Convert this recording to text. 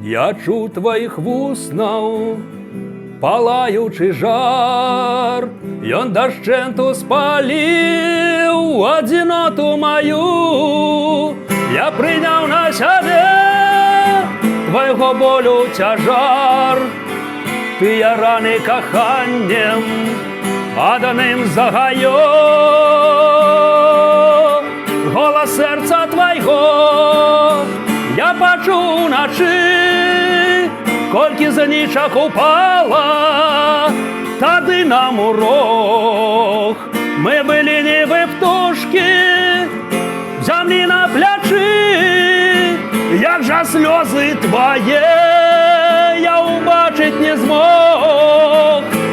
Я чуў тваіх вуснаў палаючы жар, ён дашчэнту спаліў адзіноту маю. Я прыняў на сябе твайго болю цяжар, тыя раны каханнем адданым загаё. Голас сэрца твайго я пачуў уначы, колькі занічак упала тады нам у рог. Мы былі нібы птушкі зямлі на плячы, як жа слёзы твае я убачыць не змог.